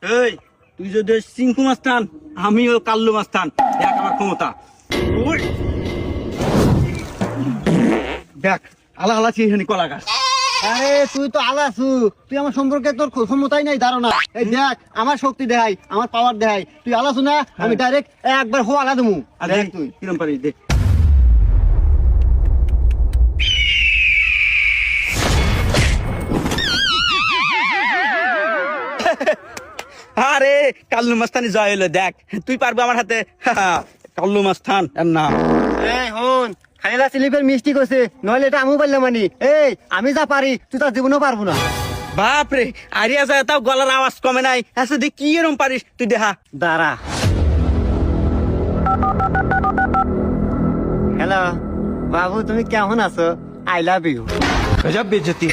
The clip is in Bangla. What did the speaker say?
এই তুই যদি সিংকু মাস্তান আমিও কাল্লু মাস্তান দেখ আমার ক্ষমতা ওই দেখ আলা আলা চিনি কলা গাছ আরে তুই তো আলাসু, তুই আমার সম্পর্কে তোর ক্ষমতাই নাই ধারণা। এই দেখ আমার শক্তি দেখাই, আমার পাওয়ার দেখাই। তুই আলাসু না, আমি ডাইরেক্ট একবার হো আলা দেবো। আর দেখ দেখ তুই কিরম পারিস দেখ আরে কাল্লু মাস্তানি জয় হলো দেখ তুই পারবি আমার হাতে কাল্লু মাস্তান এর নাম এই হন খাইলা স্লিপের মিষ্টি করছে, নইলে এটা আমিও পারলাম মানি। এই আমি যা পারি তুই তার জীবনেও পারবো না। বাপরে আরিয়া যায় তাও গলার আওয়াজ কমে নাই আচ্ছা দেখ কি এরম পারিস তুই দেখা দাঁড়া। হ্যালো বাবু, তুমি কেমন আছো? I love you. গজব বেজতি